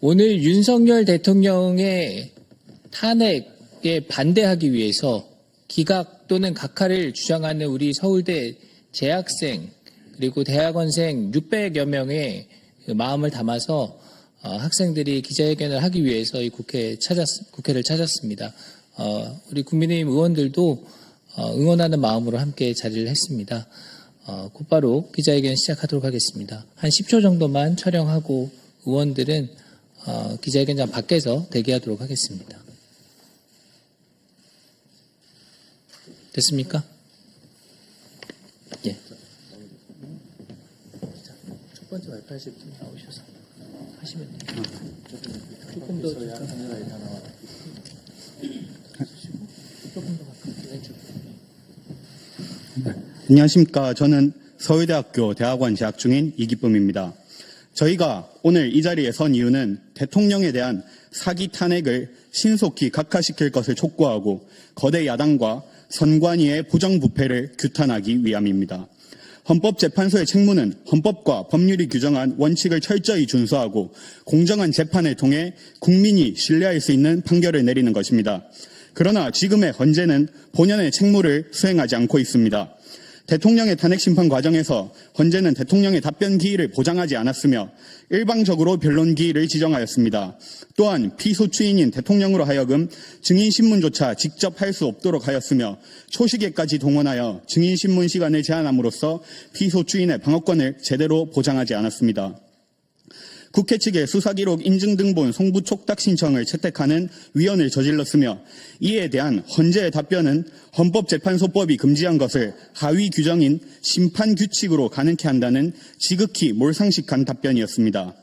오늘 윤석열 대통령의 탄핵에 반대하기 위해서 기각 또는 각하를 주장하는 우리 서울대 재학생 그리고 대학원생 600여 명의 마음을 담아서 학생들이 기자회견을 하기 위해서 이 국회를 찾았습니다. 우리 국민의힘 의원들도 응원하는 마음으로 함께 자리를 했습니다. 곧바로 기자회견 시작하도록 하겠습니다. 한 10초 정도만 촬영하고 의원들은 기자회견장 밖에서 대기하도록 하겠습니다. 됐습니까? 예. 첫 번째 발표하실 분 나오셔서 하시면 돼요. 조금 더 가깝게 왼쪽. 안녕하십니까. 저는 서울대학교 대학원 재학 중인 이기쁨입니다. 저희가 오늘 이 자리에 선 이유는 대통령에 대한 사기 탄핵을 신속히 각하시킬 것을 촉구하고 거대 야당과 선관위의 부정부패를 규탄하기 위함입니다. 헌법재판소의 책무는 헌법과 법률이 규정한 원칙을 철저히 준수하고 공정한 재판을 통해 국민이 신뢰할 수 있는 판결을 내리는 것입니다. 그러나 지금의 헌재는 본연의 책무를 수행하지 않고 있습니다. 대통령의 탄핵심판 과정에서 헌재는 대통령의 답변 기일을 보장하지 않았으며 일방적으로 변론 기일을 지정하였습니다. 또한 피소추인인 대통령으로 하여금 증인신문조차 직접 할 수 없도록 하였으며 초시계까지 동원하여 증인신문 시간을 제한함으로써 피소추인의 방어권을 제대로 보장하지 않았습니다. 국회 측의 수사기록 인증등본 송부 촉탁 신청을 채택하는 위헌을 저질렀으며 이에 대한 헌재의 답변은 헌법재판소법이 금지한 것을 하위 규정인 심판규칙으로 가능케 한다는 지극히 몰상식한 답변이었습니다.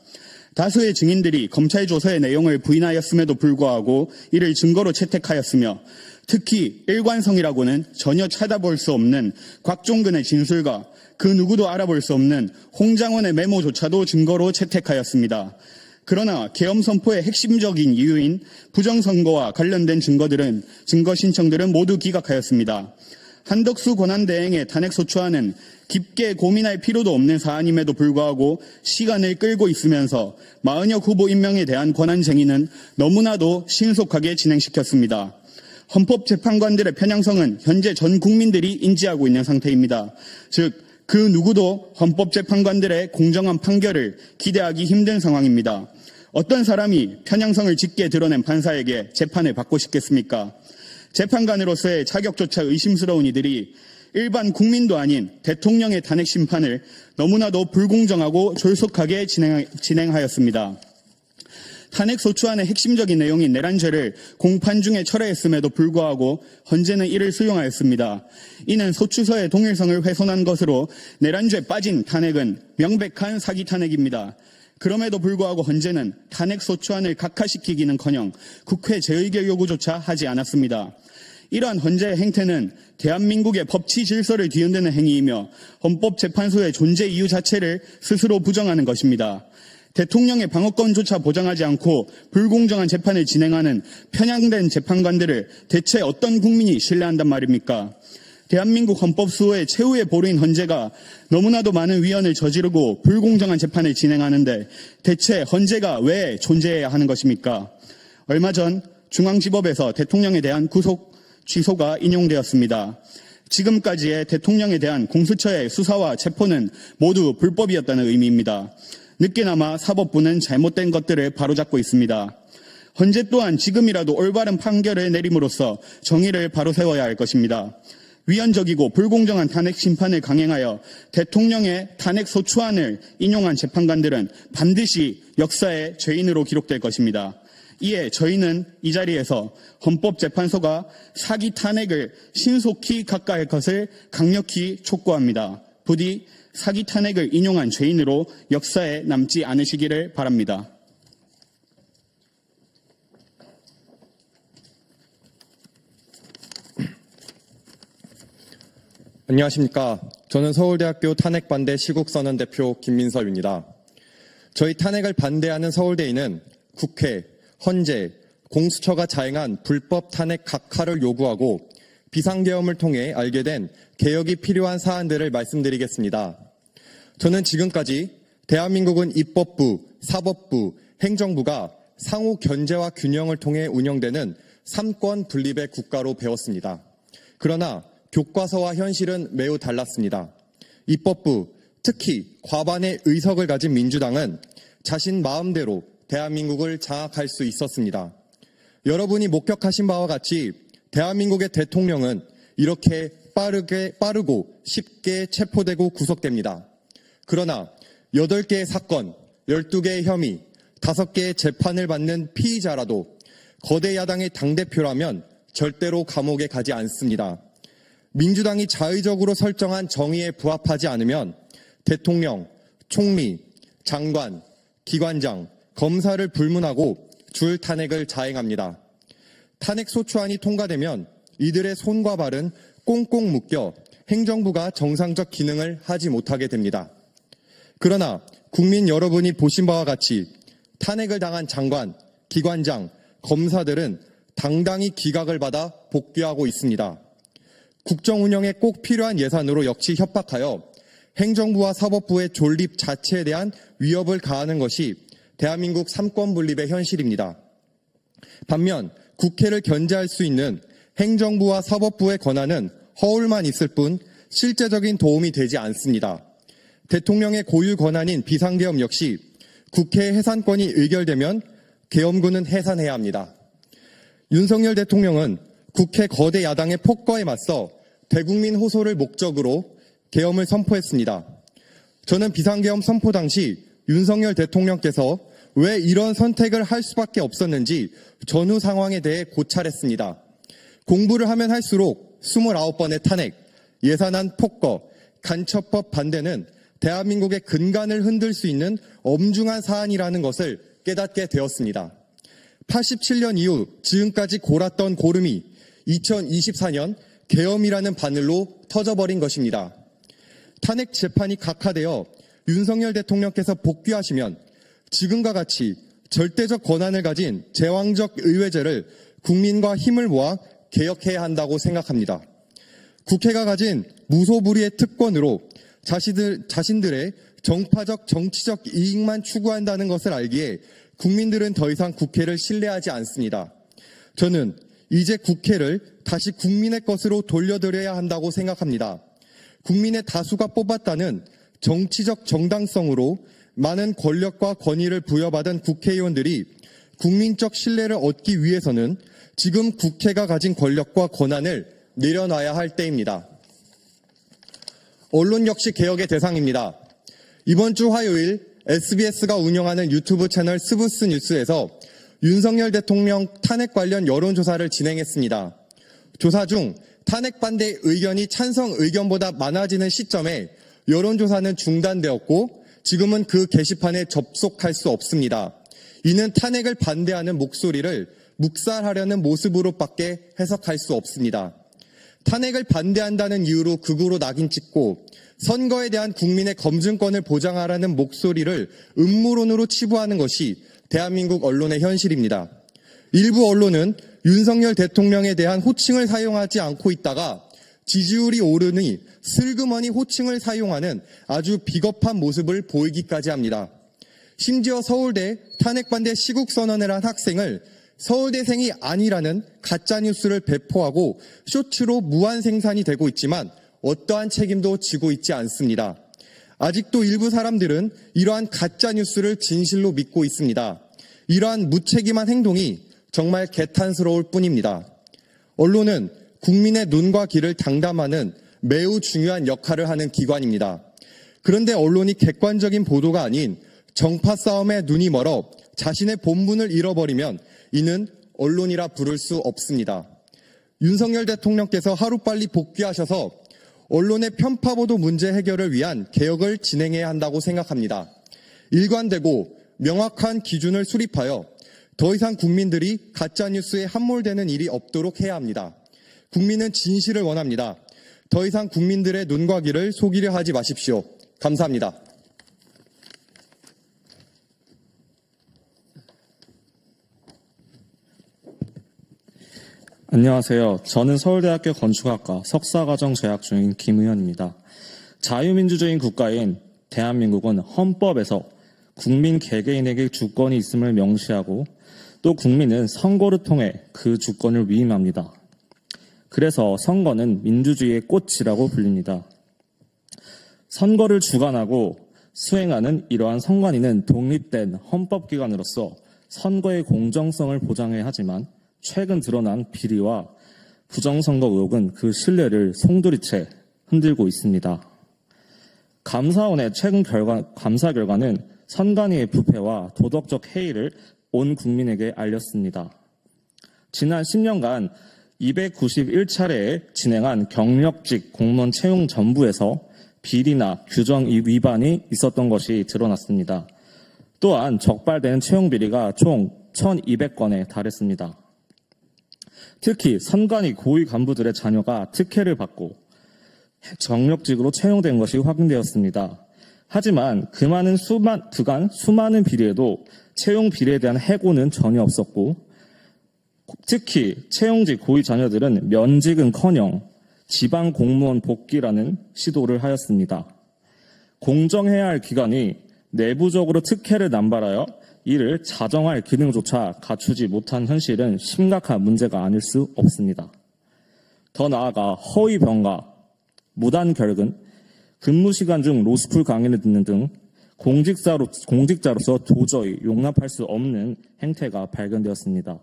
다수의 증인들이 검찰 조서의 내용을 부인하였음에도 불구하고 이를 증거로 채택하였으며 특히 일관성이라고는 전혀 찾아볼 수 없는 곽종근의 진술과 그 누구도 알아볼 수 없는 홍장원의 메모조차도 증거로 채택하였습니다. 그러나 계엄 선포의 핵심적인 이유인 부정선거와 관련된 증거 신청들은 모두 기각하였습니다. 한덕수 권한대행의 탄핵소추안은 깊게 고민할 필요도 없는 사안임에도 불구하고 시간을 끌고 있으면서 마은혁 후보 임명에 대한 권한쟁의는 너무나도 신속하게 진행시켰습니다. 헌법재판관들의 편향성은 현재 전 국민들이 인지하고 있는 상태입니다. 즉, 그 누구도 헌법재판관들의 공정한 판결을 기대하기 힘든 상황입니다. 어떤 사람이 편향성을 짙게 드러낸 판사에게 재판을 받고 싶겠습니까? 재판관으로서의 자격조차 의심스러운 이들이 일반 국민도 아닌 대통령의 탄핵 심판을 너무나도 불공정하고 졸속하게 진행하였습니다. 탄핵소추안의 핵심적인 내용인 내란죄를 공판 중에 철회했음에도 불구하고 헌재는 이를 수용하였습니다. 이는 소추서의 동일성을 훼손한 것으로 내란죄 빠진 탄핵은 명백한 사기 탄핵입니다. 그럼에도 불구하고 헌재는 탄핵소추안을 각하시키기는커녕 국회 재의결 요구조차 하지 않았습니다. 이러한 헌재의 행태는 대한민국의 법치 질서를 뒤흔드는 행위이며 헌법재판소의 존재 이유 자체를 스스로 부정하는 것입니다. 대통령의 방어권조차 보장하지 않고 불공정한 재판을 진행하는 편향된 재판관들을 대체 어떤 국민이 신뢰한단 말입니까? 대한민국 헌법 수호의 최후의 보루인 헌재가 너무나도 많은 위헌을 저지르고 불공정한 재판을 진행하는데 대체 헌재가 왜 존재해야 하는 것입니까? 얼마 전 중앙지법에서 대통령에 대한 구속 취소가 인용되었습니다. 지금까지의 대통령에 대한 공수처의 수사와 체포는 모두 불법이었다는 의미입니다. 늦게나마 사법부는 잘못된 것들을 바로잡고 있습니다. 헌재 또한 지금이라도 올바른 판결을 내림으로써 정의를 바로 세워야 할 것입니다. 위헌적이고 불공정한 탄핵 심판을 강행하여 대통령의 탄핵 소추안을 인용한 재판관들은 반드시 역사의 죄인으로 기록될 것입니다. 이에 저희는 이 자리에서 헌법재판소가 사기 탄핵을 신속히 각하할 것을 강력히 촉구합니다. 부디 사기 탄핵을 인용한 죄인으로 역사에 남지 않으시기를 바랍니다. 안녕하십니까. 저는 서울대학교 탄핵반대 시국선언 대표 김민섭입니다. 저희 탄핵을 반대하는 서울대인은 국회, 헌재, 공수처가 자행한 불법 탄핵 각하를 요구하고 비상계엄을 통해 알게 된 개혁이 필요한 사안들을 말씀드리겠습니다. 저는 지금까지 대한민국은 입법부, 사법부, 행정부가 상호 견제와 균형을 통해 운영되는 삼권 분립의 국가로 배웠습니다. 그러나 교과서와 현실은 매우 달랐습니다. 입법부, 특히 과반의 의석을 가진 민주당은 자신 마음대로 대한민국을 장악할 수 있었습니다. 여러분이 목격하신 바와 같이 대한민국의 대통령은 이렇게 빠르고 쉽게 체포되고 구속됩니다. 그러나 8개의 사건, 12개의 혐의, 5개의 재판을 받는 피의자라도 거대 야당의 당대표라면 절대로 감옥에 가지 않습니다. 민주당이 자의적으로 설정한 정의에 부합하지 않으면 대통령, 총리, 장관, 기관장, 검사를 불문하고 줄 탄핵을 자행합니다. 탄핵 소추안이 통과되면 이들의 손과 발은 꽁꽁 묶여 행정부가 정상적 기능을 하지 못하게 됩니다. 그러나 국민 여러분이 보신 바와 같이 탄핵을 당한 장관, 기관장, 검사들은 당당히 기각을 받아 복귀하고 있습니다. 국정 운영에 꼭 필요한 예산으로 역시 협박하여 행정부와 사법부의 존립 자체에 대한 위협을 가하는 것이 대한민국 삼권 분립의 현실입니다. 반면 국회를 견제할 수 있는 행정부와 사법부의 권한은 허울만 있을 뿐 실제적인 도움이 되지 않습니다. 대통령의 고유 권한인 비상계엄 역시 국회 해산권이 의결되면 계엄군은 해산해야 합니다. 윤석열 대통령은 국회 거대 야당의 폭거에 맞서 대국민 호소를 목적으로 계엄을 선포했습니다. 저는 비상계엄 선포 당시 윤석열 대통령께서 왜 이런 선택을 할 수밖에 없었는지 전후 상황에 대해 고찰했습니다. 공부를 하면 할수록 29번의 탄핵, 예산안 폭거, 간첩법 반대는 대한민국의 근간을 흔들 수 있는 엄중한 사안이라는 것을 깨닫게 되었습니다. 87년 이후 지금까지 골았던 고름이 2024년 계엄이라는 바늘로 터져버린 것입니다. 탄핵 재판이 각하되어 윤석열 대통령께서 복귀하시면 지금과 같이 절대적 권한을 가진 제왕적 의회제를 국민과 힘을 모아 개혁해야 한다고 생각합니다. 국회가 가진 무소불위의 특권으로 자신들의 정파적 정치적 이익만 추구한다는 것을 알기에 국민들은 더 이상 국회를 신뢰하지 않습니다. 저는 이제 국회를 다시 국민의 것으로 돌려드려야 한다고 생각합니다. 국민의 다수가 뽑았다는 정치적 정당성으로 많은 권력과 권위를 부여받은 국회의원들이 국민적 신뢰를 얻기 위해서는 지금 국회가 가진 권력과 권한을 내려놔야 할 때입니다. 언론 역시 개혁의 대상입니다. 이번 주 화요일 SBS가 운영하는 유튜브 채널 스브스 뉴스에서 윤석열 대통령 탄핵 관련 여론조사를 진행했습니다. 조사 중 탄핵 반대 의견이 찬성 의견보다 많아지는 시점에 여론조사는 중단되었고 지금은 그 게시판에 접속할 수 없습니다. 이는 탄핵을 반대하는 목소리를 묵살하려는 모습으로밖에 해석할 수 없습니다. 탄핵을 반대한다는 이유로 극우로 낙인 찍고 선거에 대한 국민의 검증권을 보장하라는 목소리를 음모론으로 치부하는 것이 대한민국 언론의 현실입니다. 일부 언론은 윤석열 대통령에 대한 호칭을 사용하지 않고 있다가 지지율이 오르니 슬그머니 호칭을 사용하는 아주 비겁한 모습을 보이기까지 합니다. 심지어 서울대 탄핵반대 시국선언을 한 학생을 서울대생이 아니라는 가짜뉴스를 배포하고 쇼츠로 무한 생산이 되고 있지만 어떠한 책임도 지고 있지 않습니다. 아직도 일부 사람들은 이러한 가짜뉴스를 진실로 믿고 있습니다. 이러한 무책임한 행동이 정말 개탄스러울 뿐입니다. 언론은 국민의 눈과 귀를 장담하는 매우 중요한 역할을 하는 기관입니다. 그런데 언론이 객관적인 보도가 아닌 정파 싸움에 눈이 멀어 자신의 본분을 잃어버리면 이는 언론이라 부를 수 없습니다. 윤석열 대통령께서 하루빨리 복귀하셔서 언론의 편파보도 문제 해결을 위한 개혁을 진행해야 한다고 생각합니다. 일관되고 명확한 기준을 수립하여 더 이상 국민들이 가짜뉴스에 함몰되는 일이 없도록 해야 합니다. 국민은 진실을 원합니다. 더 이상 국민들의 눈과 귀를 속이려 하지 마십시오. 감사합니다. 안녕하세요. 저는 서울대학교 건축학과 석사과정 재학 중인 김의현입니다. 자유민주주의 국가인 대한민국은 헌법에서 국민 개개인에게 주권이 있음을 명시하고 또 국민은 선거를 통해 그 주권을 위임합니다. 그래서 선거는 민주주의의 꽃이라고 불립니다. 선거를 주관하고 수행하는 이러한 선관위는 독립된 헌법기관으로서 선거의 공정성을 보장해야 하지만 최근 드러난 비리와 부정선거 의혹은 그 신뢰를 송두리째 흔들고 있습니다. 감사원의 최근 감사 결과는 선관위의 부패와 도덕적 해이를 온 국민에게 알렸습니다. 지난 10년간 291차례에 진행한 경력직 공무원 채용 전부에서 비리나 규정 위반이 있었던 것이 드러났습니다. 또한 적발되는 채용 비리가 총 1,200건에 달했습니다. 특히 선관위 고위 간부들의 자녀가 특혜를 받고 경력직으로 채용된 것이 확인되었습니다. 하지만 그간 수많은 비리에도 채용 비리에 대한 해고는 전혀 없었고 특히 채용직 고위 자녀들은 면직은커녕 지방 공무원 복귀라는 시도를 하였습니다. 공정해야 할 기관이 내부적으로 특혜를 남발하여 이를 자정할 기능조차 갖추지 못한 현실은 심각한 문제가 아닐 수 없습니다. 더 나아가 허위 병가, 무단 결근, 근무 시간 중 로스쿨 강의를 듣는 등 공직자로서 도저히 용납할 수 없는 행태가 발견되었습니다.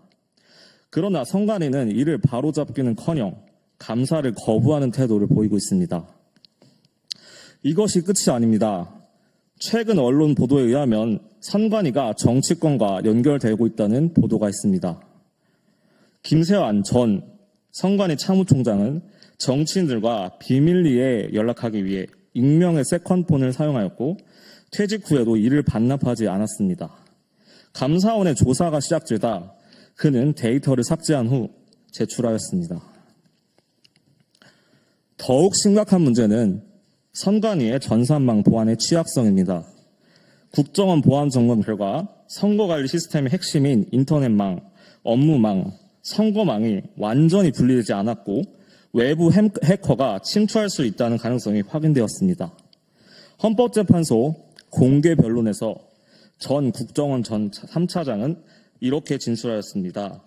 그러나 선관위는 이를 바로잡기는커녕 감사를 거부하는 태도를 보이고 있습니다. 이것이 끝이 아닙니다. 최근 언론 보도에 의하면 선관위가 정치권과 연결되고 있다는 보도가 있습니다. 김세환 전 선관위 참모총장은 정치인들과 비밀리에 연락하기 위해 익명의 세컨폰을 사용하였고 퇴직 후에도 이를 반납하지 않았습니다. 감사원의 조사가 시작되다 그는 데이터를 삭제한 후 제출하였습니다. 더욱 심각한 문제는 선관위의 전산망 보안의 취약성입니다. 국정원 보안 점검 결과 선거관리 시스템의 핵심인 인터넷망, 업무망, 선거망이 완전히 분리되지 않았고 외부 해커가 침투할 수 있다는 가능성이 확인되었습니다. 헌법재판소 공개 변론에서 전 국정원 전 3차장은 이렇게 진술하였습니다.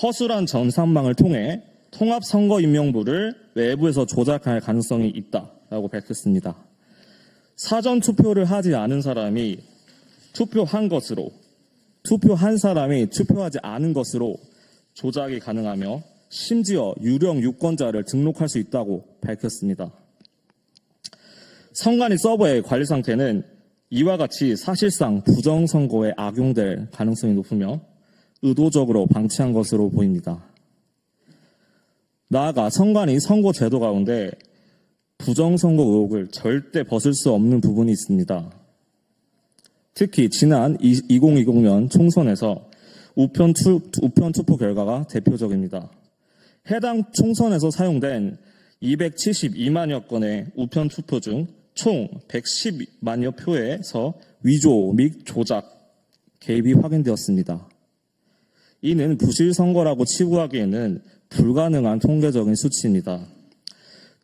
허술한 전산망을 통해 통합선거임명부를 외부에서 조작할 가능성이 있다라고 밝혔습니다. 사전 투표를 하지 않은 사람이 투표한 것으로, 투표한 사람이 투표하지 않은 것으로 조작이 가능하며 심지어 유령 유권자를 등록할 수 있다고 밝혔습니다. 선관위 서버의 관리 상태는 이와 같이 사실상 부정선거에 악용될 가능성이 높으며 의도적으로 방치한 것으로 보입니다. 나아가 선관위 선거 제도 가운데 부정선거 의혹을 절대 벗을 수 없는 부분이 있습니다. 특히 지난 2020년 총선에서 우편 투표 결과가 대표적입니다. 해당 총선에서 사용된 272만여 건의 우편 투표 중 총 110만여 표에서 위조 및 조작, 개입이 확인되었습니다. 이는 부실 선거라고 치부하기에는 불가능한 통계적인 수치입니다.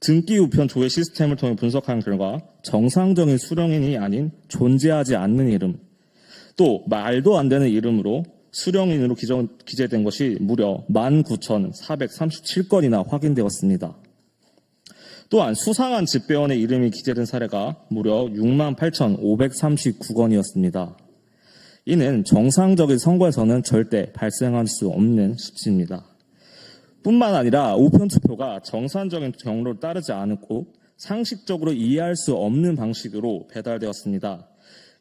등기 우편 조회 시스템을 통해 분석한 결과 정상적인 수령인이 아닌 존재하지 않는 이름, 또 말도 안 되는 이름으로 수령인으로 기재된 것이 무려 19,437건이나 확인되었습니다. 또한 수상한 집배원의 이름이 기재된 사례가 무려 68,539건이었습니다. 이는 정상적인 선거에서는 절대 발생할 수 없는 수치입니다. 뿐만 아니라 우편 투표가 정상적인 경로를 따르지 않고 상식적으로 이해할 수 없는 방식으로 배달되었습니다.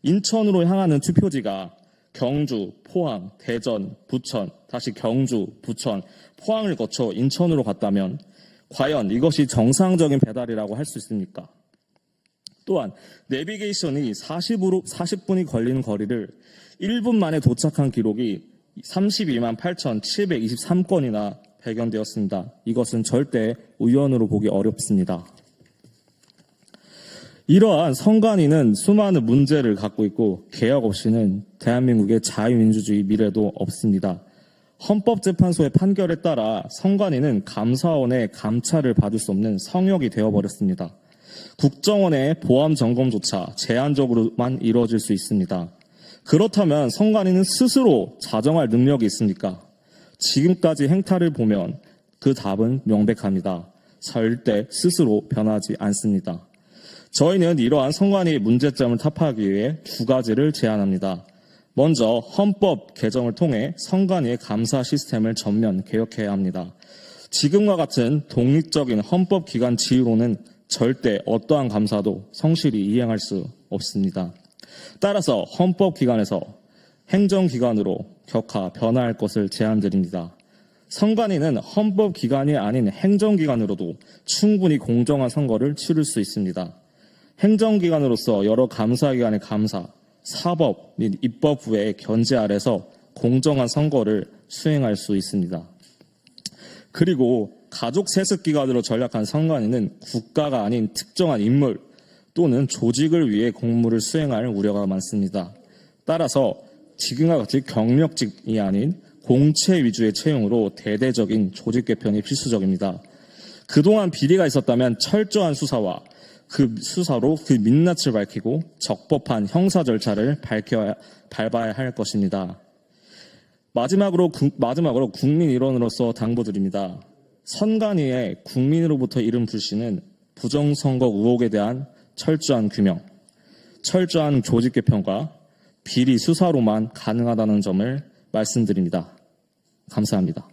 인천으로 향하는 투표지가 경주, 포항, 대전, 부천, 다시 경주, 부천, 포항을 거쳐 인천으로 갔다면 과연 이것이 정상적인 배달이라고 할 수 있습니까? 또한 내비게이션이 40분이 걸리는 거리를 1분 만에 도착한 기록이 32만 8,723건이나 발견되었습니다. 이것은 절대 우연으로 보기 어렵습니다. 이러한 선관위는 수많은 문제를 갖고 있고 개혁 없이는 대한민국의 자유민주주의 미래도 없습니다. 헌법재판소의 판결에 따라 선관위는 감사원의 감찰을 받을 수 없는 성역이 되어버렸습니다. 국정원의 보안 점검조차 제한적으로만 이루어질 수 있습니다. 그렇다면 선관위는 스스로 자정할 능력이 있습니까? 지금까지 행태를 보면 그 답은 명백합니다. 절대 스스로 변하지 않습니다. 저희는 이러한 선관위의 문제점을 타파하기 위해 두 가지를 제안합니다. 먼저 헌법 개정을 통해 선관위의 감사 시스템을 전면 개혁해야 합니다. 지금과 같은 독립적인 헌법기관 지위로는 절대 어떠한 감사도 성실히 이행할 수 없습니다. 따라서 헌법기관에서 행정기관으로 격하 변화할 것을 제안드립니다. 선관위는 헌법기관이 아닌 행정기관으로도 충분히 공정한 선거를 치를 수 있습니다. 행정기관으로서 여러 감사기관의 감사, 사법 및 입법부의 견제 아래서 공정한 선거를 수행할 수 있습니다. 그리고 가족 세습기관으로 전락한 선관위는 국가가 아닌 특정한 인물 또는 조직을 위해 공무를 수행할 우려가 많습니다. 따라서 지금과 같이 경력직이 아닌 공채 위주의 채용으로 대대적인 조직 개편이 필수적입니다. 그동안 비리가 있었다면 철저한 수사와 그 수사로 그 민낯을 밝히고 적법한 형사 절차를 밟아야 할 것입니다. 마지막으로 국민 일원으로서 당부드립니다. 선관위의 국민으로부터 이른 불씨는 부정선거 의혹에 대한 철저한 규명, 철저한 조직 개편과 비리 수사로만 가능하다는 점을 말씀드립니다. 감사합니다.